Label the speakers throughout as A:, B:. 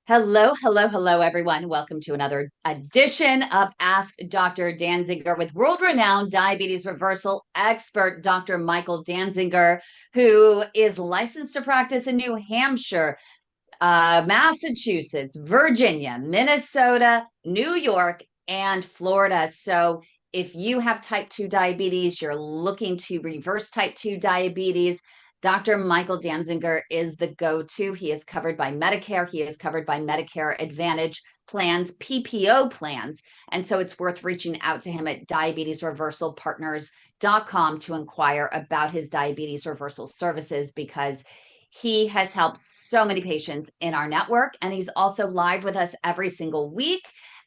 A: Hello, hello, hello, everyone. Welcome to another edition of Ask Dr. Dansinger with world-renowned diabetes reversal expert, Dr. Michael Dansinger, who is licensed to practice in New Hampshire, Massachusetts, Virginia, Minnesota, New York, and Florida. So if you have type 2 diabetes, you're looking to reverse type 2 diabetes, Dr. Michael Dansinger is the go-to. He is covered by Medicare. He is covered by Medicare Advantage plans, PPO plans. And so it's worth reaching out to him at diabetesreversalpartners.com to inquire about his diabetes reversal services, because he has helped so many patients in our network. And he's also live with us every single week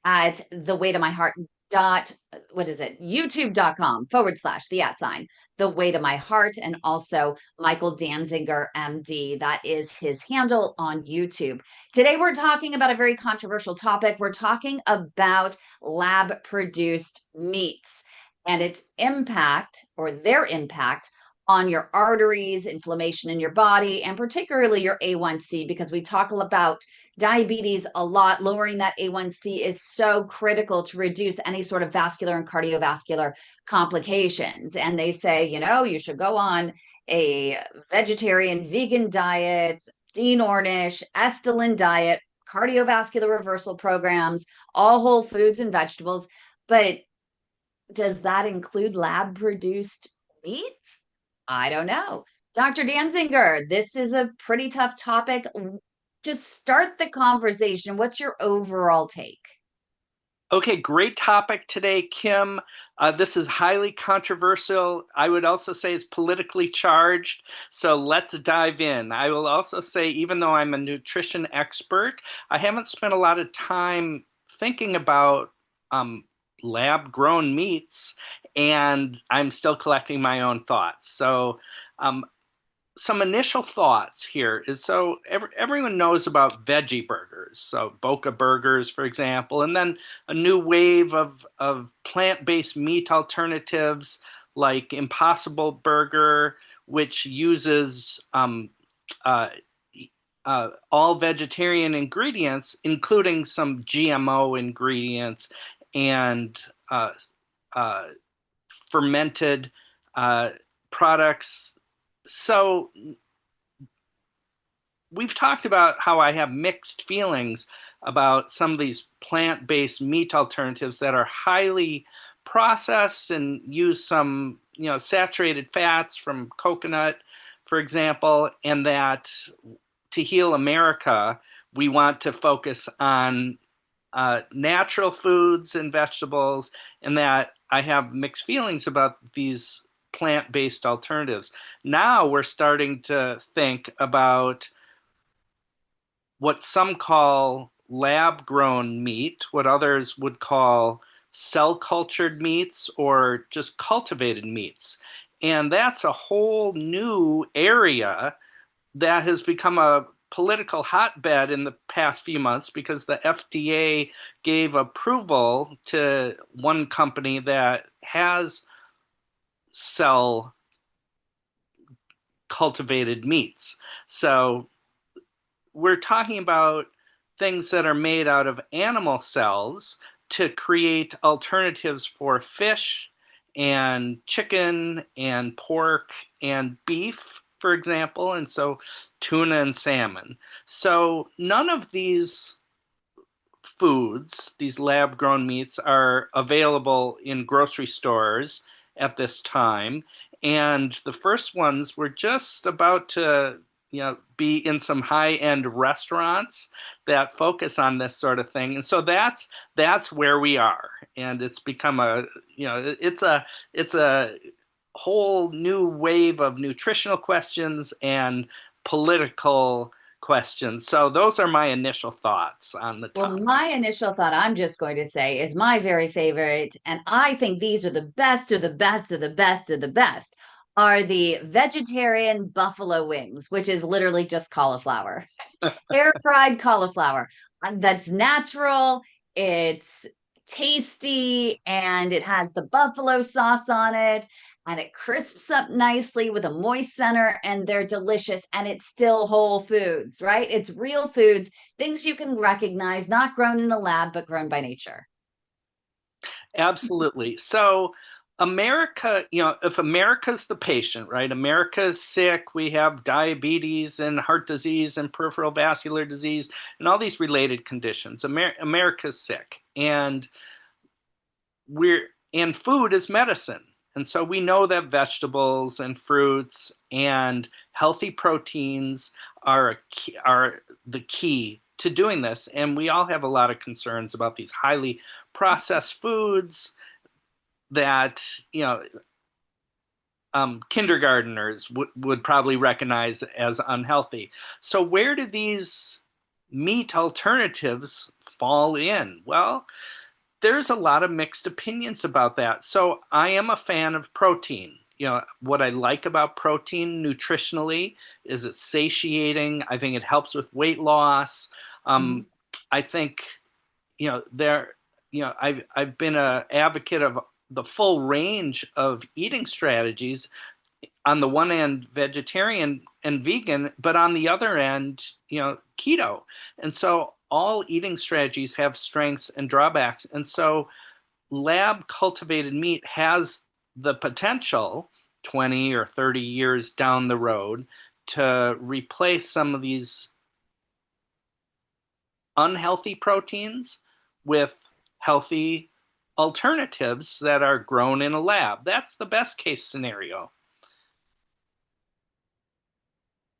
A: at the way to my heart youtube.com/the the way to my heart, and also Michael Dansinger MD. That is his handle on YouTube. Today we're talking about a very controversial topic. We're talking about lab produced meats and its impact, or their impact, on your arteries, inflammation in your body, and particularly your A1C, because we talk about diabetes a lot. Lowering that A1C is so critical to reduce any sort of vascular and cardiovascular complications. And they say, you should go on a vegetarian, vegan diet, Dean Ornish, Estelin diet, cardiovascular reversal programs, all whole foods and vegetables. But does that include lab produced meats? I don't know. Dr. Dansinger, this is a pretty tough topic. Just start the conversation. What's your overall take?
B: Okay, great topic today, Kim. This is highly controversial. I would also say it's politically charged. So let's dive in. I will also say, even though I'm a nutrition expert, I haven't spent a lot of time thinking about lab-grown meats, and I'm still collecting my own thoughts. So some initial thoughts here is, everyone knows about veggie burgers, so Boca burgers, for example, and then a new wave of plant-based meat alternatives like Impossible Burger, which uses all vegetarian ingredients, including some GMO ingredients and uh, fermented products. So we've talked about how I have mixed feelings about some of these plant-based meat alternatives that are highly processed and use some, saturated fats from coconut, for example, and that to heal America, we want to focus on natural foods and vegetables, and that I have mixed feelings about these plant-based alternatives. Now we're starting to think about what some call lab-grown meat, what others would call cell-cultured meats, or just cultivated meats. And that's a whole new area that has become a political hotbed in the past few months, because the FDA gave approval to one company that has cell cultivated meats. So we're talking about things that are made out of animal cells to create alternatives for fish and chicken and pork and beef, for example, and so tuna and salmon. So none of these foods, these lab grown meats, are available in grocery stores at this time. And the first ones were just about to, be in some high-end restaurants that focus on this sort of thing. And so that's where we are. And it's become it's a whole new wave of nutritional questions and political questions. So those are my initial thoughts on the
A: Well,
B: topic.
A: my initial thought, I'm just going to say, is my very favorite, and I think these are the best of the best of the best of the best, are the vegetarian buffalo wings, which is literally just cauliflower, air fried cauliflower. That's natural, it's tasty, and it has the buffalo sauce on it. and it crisps up nicely with a moist center, and they're delicious, and it's still whole foods, right? It's real foods, things you can recognize, not grown in a lab, but grown by nature.
B: Absolutely. So, America, if America's the patient, right? America's sick. We have diabetes and heart disease and peripheral vascular disease and all these related conditions. America's sick. And food is medicine. And so we know that vegetables and fruits and healthy proteins are the key to doing this. And we all have a lot of concerns about these highly processed foods that kindergarteners would probably recognize as unhealthy. So where do these meat alternatives fall in? Well, there's a lot of mixed opinions about that. So I am a fan of protein. What I like about protein nutritionally is it's satiating. I think it helps with weight loss.
A: Mhm.
B: I think there I've been a advocate of the full range of eating strategies. On the one end, vegetarian and vegan, but on the other end, keto. And so all eating strategies have strengths and drawbacks. And so lab cultivated meat has the potential 20 or 30 years down the road to replace some of these unhealthy proteins with healthy alternatives that are grown in a lab. That's the best case scenario.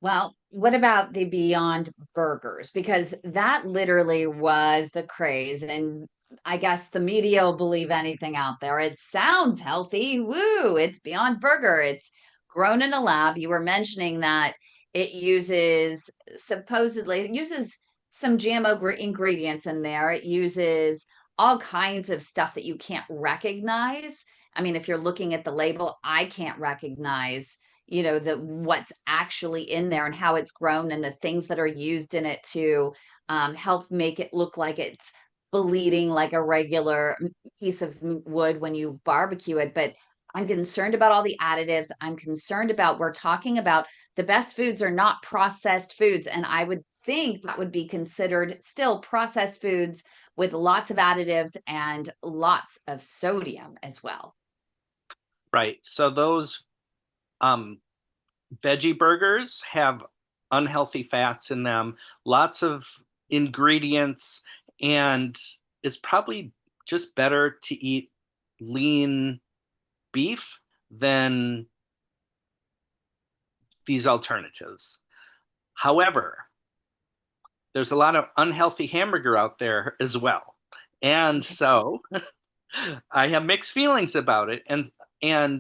A: Well, what about the Beyond Burgers? Because that literally was the craze. And I guess the media will believe anything out there. It sounds healthy. Woo, it's Beyond Burger. It's grown in a lab. You were mentioning that it uses supposedly it uses some GMO ingredients in there. It uses all kinds of stuff that you can't recognize. I mean, if you're looking at the label, I can't recognize the what's actually in there and how it's grown and the things that are used in it to help make it look like it's bleeding like a regular piece of wood when you barbecue it. But I'm concerned about all the additives. I'm concerned about, we're talking about the best foods are not processed foods, and I would think that would be considered still processed foods with lots of additives and lots of sodium as well.
B: Right. So those um, veggie burgers have unhealthy fats in them, lots of ingredients, and it's probably just better to eat lean beef than these alternatives. However, there's a lot of unhealthy hamburger out there as well. And so I have mixed feelings about it. And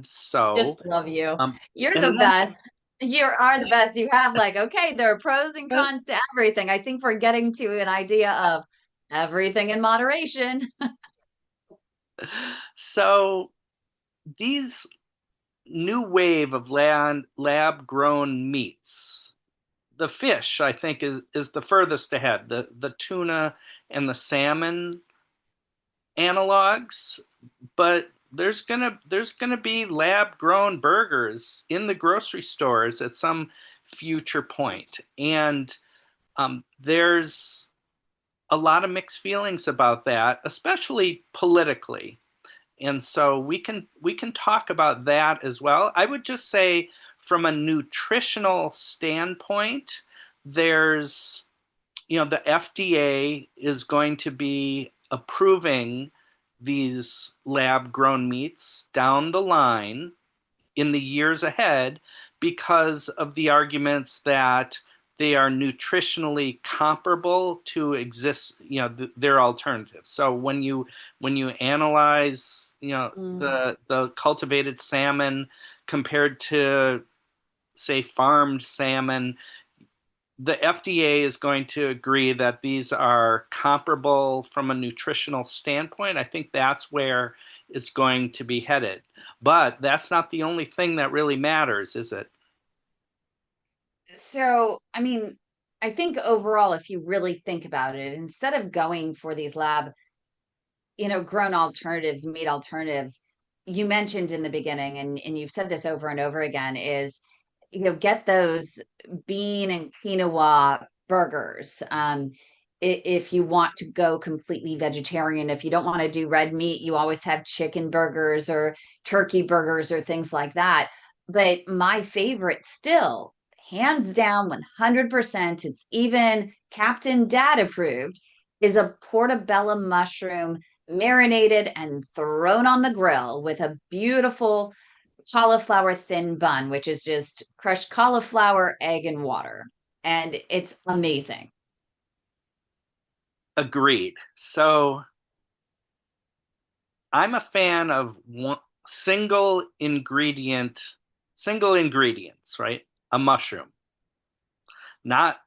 A: Just
B: so
A: love you. You're the
B: and
A: best. You are the best. You have like, okay, there are pros and cons to everything. I think we're getting to an idea of everything in moderation.
B: so these new wave of lab grown meats. The fish, I think, is the furthest ahead. The tuna and the salmon analogs, but there's gonna be lab grown burgers in the grocery stores at some future point, and there's a lot of mixed feelings about that, especially politically. And so we can talk about that as well. I would just say from a nutritional standpoint, there's the FDA is going to be approving these lab grown meats down the line in the years ahead because of the arguments that they are nutritionally comparable to exist, their alternatives. So when you analyze,
A: Mm.
B: the cultivated salmon compared to say farmed salmon, the FDA is going to agree that these are comparable from a nutritional standpoint. I think that's where it's going to be headed. But that's not the only thing that really matters, is it?
A: So, I mean, I think overall, if you really think about it, instead of going for these lab, grown alternatives, meat alternatives, you mentioned in the beginning, and you've said this over and over again, is, get those bean and quinoa burgers. If you want to go completely vegetarian, if you don't want to do red meat, you always have chicken burgers or turkey burgers or things like that. But my favorite still, hands down, 100%, it's even Captain Dad approved, is a portobello mushroom marinated and thrown on the grill with a beautiful cauliflower thin bun, which is just crushed cauliflower, egg, and water. And it's amazing.
B: Agreed. So I'm a fan of single ingredients, right? A mushroom, not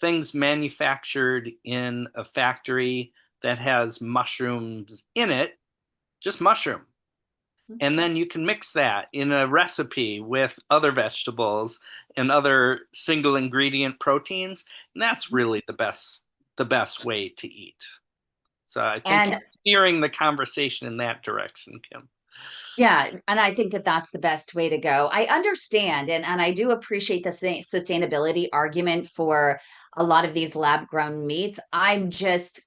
B: things manufactured in a factory that has mushrooms in it, just mushroom. And then you can mix that in a recipe with other vegetables and other single ingredient proteins, and that's really the best way to eat. So I think
A: And
B: you're steering the conversation in that direction, Kim.
A: yeah, and I think that that's the best way to go. I understand, and I do appreciate the sustainability argument for a lot of these lab grown meats. I'm just,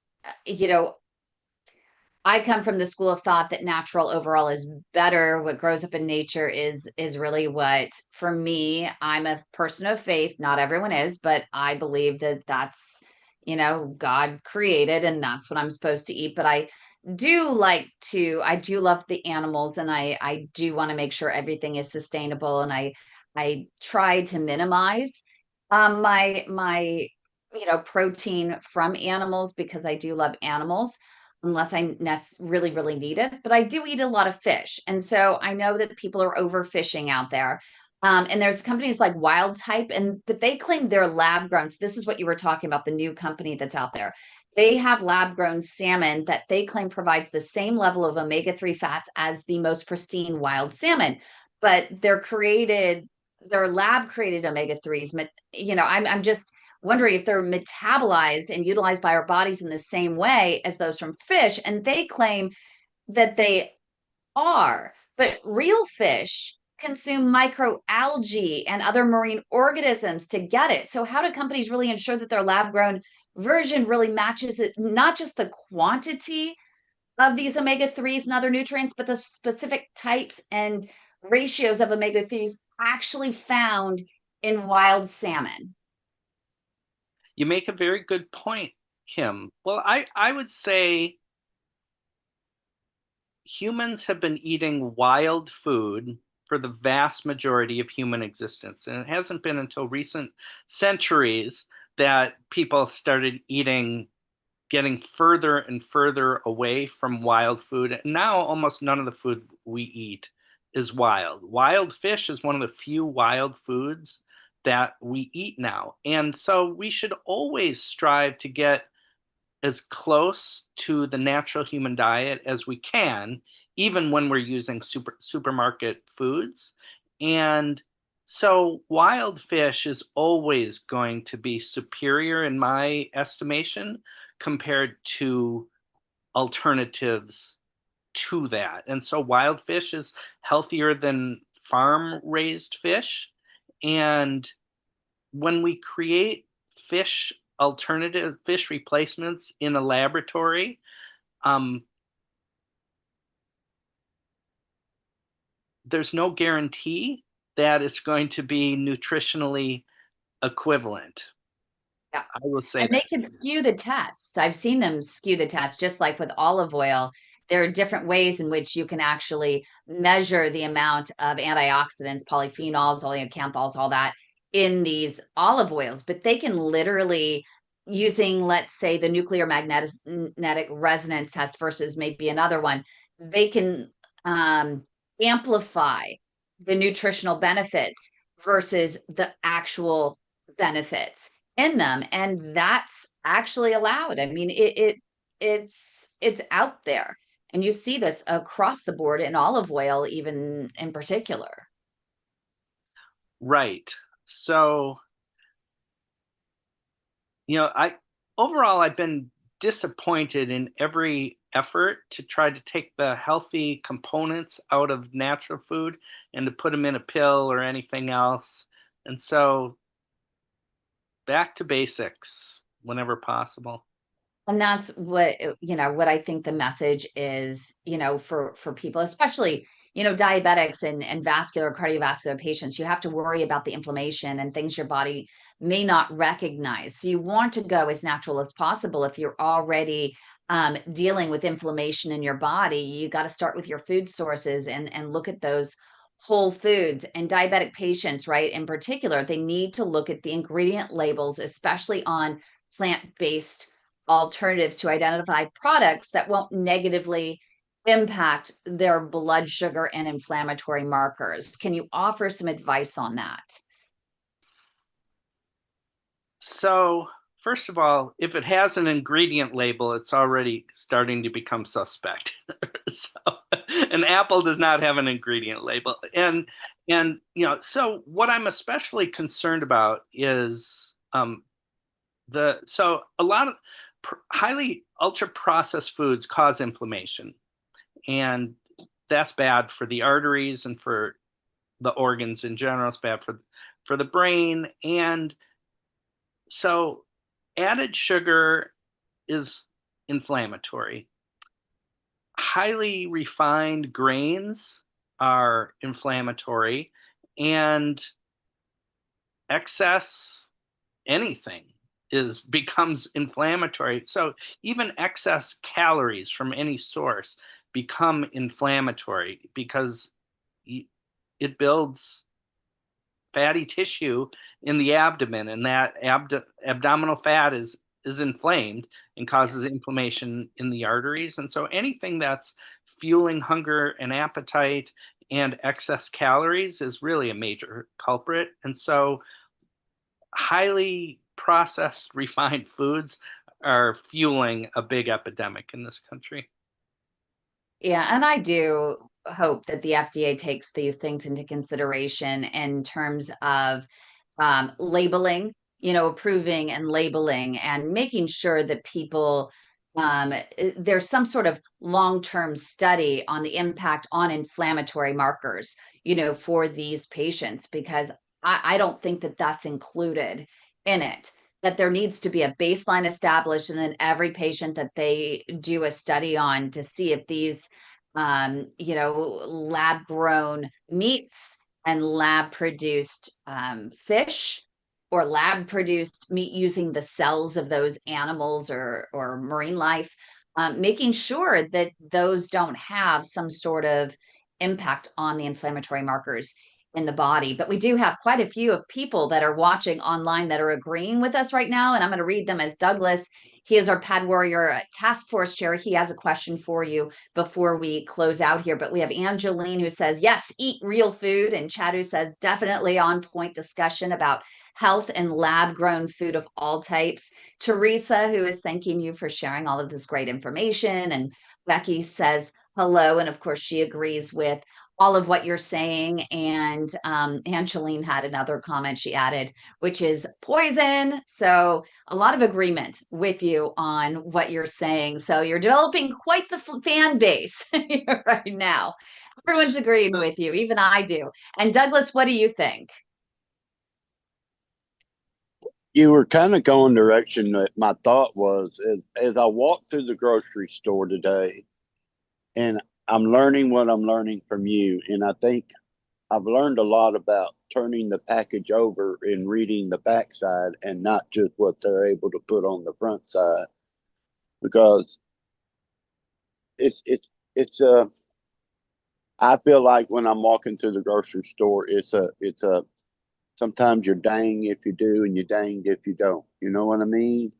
A: I come from the school of thought that natural overall is better. What grows up in nature is really what, for me, I'm a person of faith. Not everyone is, but I believe that that's, God created and that's what I'm supposed to eat. But I do love the animals, and I do want to make sure everything is sustainable, and I try to minimize my protein from animals because I do love animals unless really, really need it. But I do eat a lot of fish. And so I know that people are overfishing out there. And there's companies like Wildtype, but they claim they're lab grown. So this is what you were talking about, the new company that's out there. They have lab grown salmon that they claim provides the same level of omega-3 fats as the most pristine wild salmon, but they're lab created omega-3s. I'm just wondering if they're metabolized and utilized by our bodies in the same way as those from fish. And they claim that they are, but real fish consume microalgae and other marine organisms to get it. So, how do companies really ensure that their lab grown version really matches it, not just the quantity of these omega-3s and other nutrients, but the specific types and ratios of omega-3s actually found in wild salmon?
B: You make a very good point, Kim. Well, I would say humans have been eating wild food for the vast majority of human existence. And it hasn't been until recent centuries that people started getting further and further away from wild food. And now almost none of the food we eat is wild. Wild fish is one of the few wild foods that we eat now. And so we should always strive to get as close to the natural human diet as we can, even when we're using supermarket foods. And so wild fish is always going to be superior in my estimation compared to alternatives to that. And so wild fish is healthier than farm raised fish. And when we create fish replacements in a laboratory, um, there's no guarantee that it's going to be nutritionally equivalent.
A: Yeah.
B: I will say
A: And they
B: that.
A: can skew the tests. I've seen them skew the test, just like with olive oil. There are different ways in which you can actually measure the amount of antioxidants, polyphenols, oleocanthals, all that in these olive oils. But they can literally, using, let's say, the nuclear magnetic resonance test versus maybe another one, they can amplify the nutritional benefits versus the actual benefits in them, and that's actually allowed. I mean, it's out there, and you see this across the board in olive oil, even in particular.
B: Right. So, I overall I've been disappointed in every effort to try to take the healthy components out of natural food and to put them in a pill or anything else. And so back to basics whenever possible.
A: And that's what, what I think the message is, for people, especially, diabetics and vascular cardiovascular patients. You have to worry about the inflammation and things your body may not recognize. So you want to go as natural as possible. If you're already dealing with inflammation in your body, you got to start with your food sources and look at those whole foods. And diabetic patients, right, in particular, they need to look at the ingredient labels, especially on plant-based alternatives, to identify products that won't negatively impact their blood sugar and inflammatory markers. Can you offer some advice on that?
B: So, first of all, if it has an ingredient label, it's already starting to become suspect. So, an apple does not have an ingredient label. And so what I'm especially concerned about is so a lot of highly ultra processed foods cause inflammation, and that's bad for the arteries and for the organs in general. It's bad for the brain. And so added sugar is inflammatory. Highly refined grains are inflammatory, and excess anything is becomes inflammatory. So even excess calories from any source become inflammatory because it builds fatty tissue in the abdomen, and that abdominal fat is inflamed and causes inflammation in the arteries. And so anything that's fueling hunger and appetite and excess calories is really a major culprit. And so highly processed refined foods are fueling a big epidemic in this country.
A: Yeah, and I do hope that the FDA takes these things into consideration in terms of labeling, approving and labeling and making sure that people, there's some sort of long-term study on the impact on inflammatory markers, for these patients, because I don't think that that's included in it. That there needs to be a baseline established, and then every patient that they do a study on to see if these, lab grown meats and lab produced fish or lab produced meat using the cells of those animals or marine life, making sure that those don't have some sort of impact on the inflammatory markers in the body. But we do have quite a few of people that are watching online that are agreeing with us right now, and I'm going to read them. As Douglas, he is our Pad Warrior Task Force Chair. He has a question for you before we close out here. But we have Angeline who says, yes, eat real food. And Chad who says, definitely on point discussion about health and lab grown food of all types. Teresa, who is thanking you for sharing all of this great information. And Becky says, hello. And of course, she agrees with all of what you're saying. And Angeline had another comment she added, which is poison. So a lot of agreement with you on what you're saying. So you're developing quite the fan base right now. Everyone's agreeing with you, even I do. And Douglas, what do you think?
C: You were kind of going direction that my thought was as I walked through the grocery store today, and I'm learning what I'm learning from you. And I think I've learned a lot about turning the package over and reading the backside and not just what they're able to put on the front side. Because it's I feel like when I'm walking through the grocery store, it's a sometimes you're dang if you do and you're danged if you don't. You know what I mean?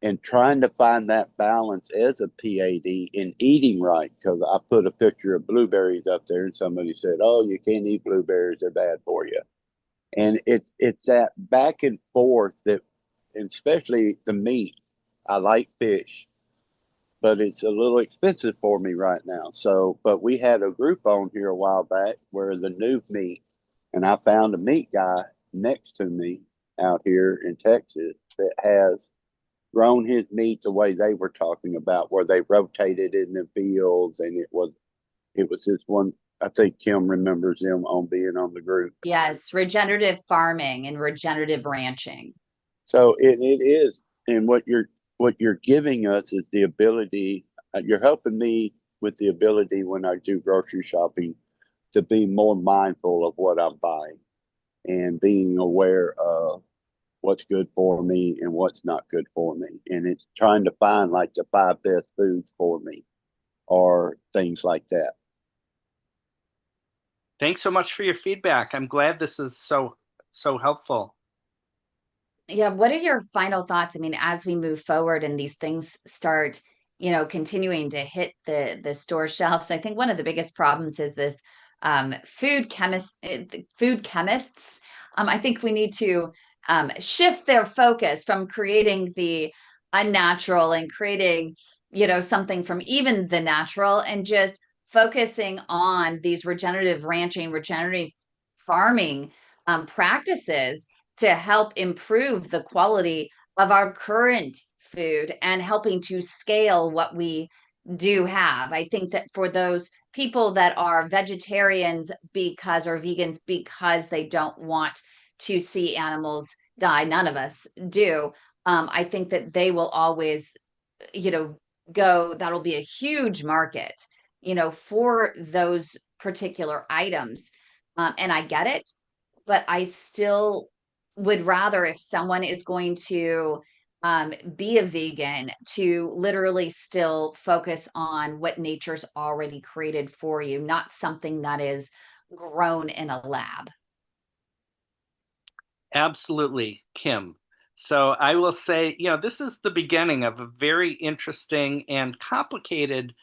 C: And trying to find that balance as a PAD in eating right. Because I put a picture of blueberries up there and somebody said, oh, you can't eat blueberries, they're bad for you. And it's that back and forth that, and especially the meat. I like fish, but it's a little expensive for me right now. So, but we had a group on here a while back where the new meat, and I found a meat guy next to me out here in Texas that has grown his meat the way they were talking about, where they rotated in the fields, and it was this one. I think Kim remembers them on being on the group.
A: Yes, regenerative farming and regenerative ranching.
C: So it is, and what you're giving us is the ability. You're helping me with the ability when I do grocery shopping to be more mindful of what I'm buying and being aware of what's good for me and what's not good for me. And it's trying to find like the 5 best foods for me or things like that.
B: Thanks so much for your feedback. I'm glad this is so helpful.
A: Yeah, what are your final thoughts? I mean, as we move forward and these things start, continuing to hit the store shelves, I think one of the biggest problems is this food chemists. I think we need to shift their focus from creating the unnatural and creating, something from even the natural, and just focusing on these regenerative ranching, regenerative farming practices to help improve the quality of our current food and helping to scale what we do have. I think that for those people that are vegetarians because or vegans because they don't want to see animals die, none of us do. I think that they will always, that'll be a huge market, for those particular items. And I get it, but I still would rather, if someone is going to be a vegan, to literally still focus on what nature's already created for you, not something that is grown in a lab.
B: Absolutely, Kim. So I will say, this is the beginning of a very interesting and complicated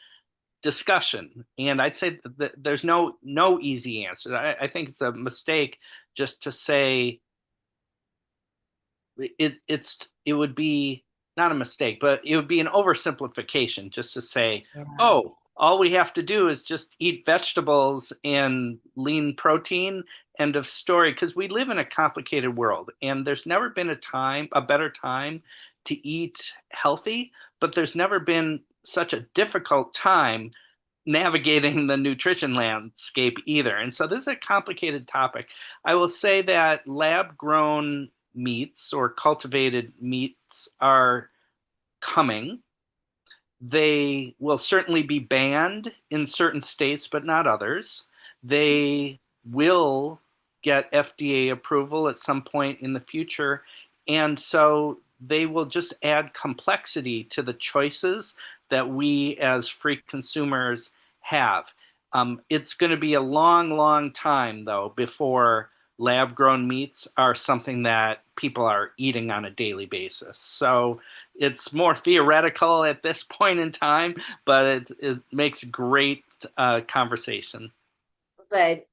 B: discussion. And I'd say that there's no easy answer. I think it's a mistake just to say it would be not a mistake, but it would be an oversimplification just to say,
A: Yeah.
B: oh, all we have to do is just eat vegetables and lean protein. End of story. Because we live in a complicated world, and there's never been a better time to eat healthy, but there's never been such a difficult time navigating the nutrition landscape either. And so this is a complicated topic. I will say that lab grown meats or cultivated meats are coming. They will certainly be banned in certain states, but not others. They will get FDA approval at some point in the future. And so they will just add complexity to the choices that we as free consumers have. It's going to be a long, long time, though, before lab grown meats are something that people are eating on a daily basis. So it's more theoretical at this point in time, but it makes great conversation.
A: But,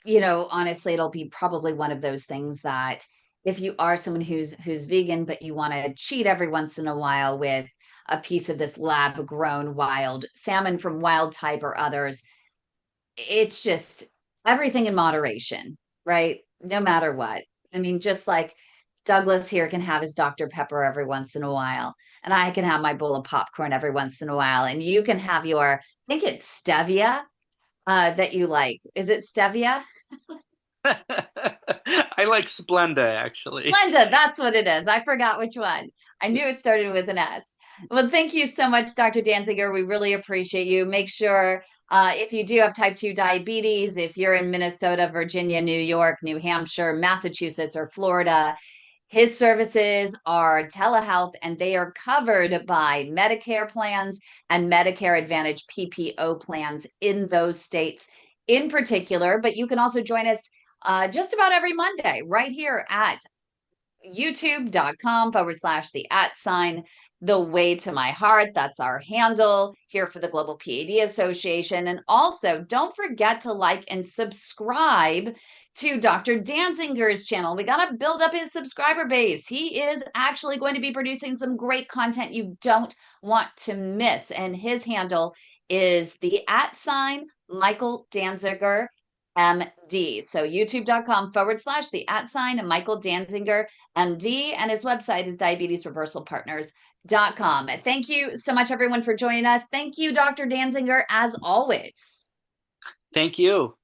A: honestly, it'll be probably one of those things that if you are someone who's vegan, but you want to cheat every once in a while with a piece of this lab grown wild salmon from Wildtype or others, it's just everything in moderation, right? No matter what. I mean, just like Douglas here can have his Dr. Pepper every once in a while, and I can have my bowl of popcorn every once in a while, and you can have your, I think it's stevia that you like. Is it stevia?
B: I like Splenda, actually.
A: Splenda, that's what it is. I forgot which one. I knew it started with an S. Well, thank you so much, Dr. Dansinger. We really appreciate you. Make sure if you do have type 2 diabetes, if you're in Minnesota, Virginia, New York, New Hampshire, Massachusetts, or Florida, his services are telehealth and they are covered by Medicare plans and Medicare Advantage PPO plans in those states in particular. But you can also join us just about every Monday right here at youtube.com/the the way to my heart. That's our handle here for the Global PAD Association. And also don't forget to like and subscribe to Dr. Dansinger's channel. We got to build up his subscriber base. He is actually going to be producing some great content you don't want to miss. And his handle is the @Michael Danziger MD. So youtube.com/the @ Michael Dansinger, MD, and his website is diabetesreversalpartners.com. Thank you so much, everyone, for joining us. Thank you, Dr. Dansinger, as always.
B: Thank you.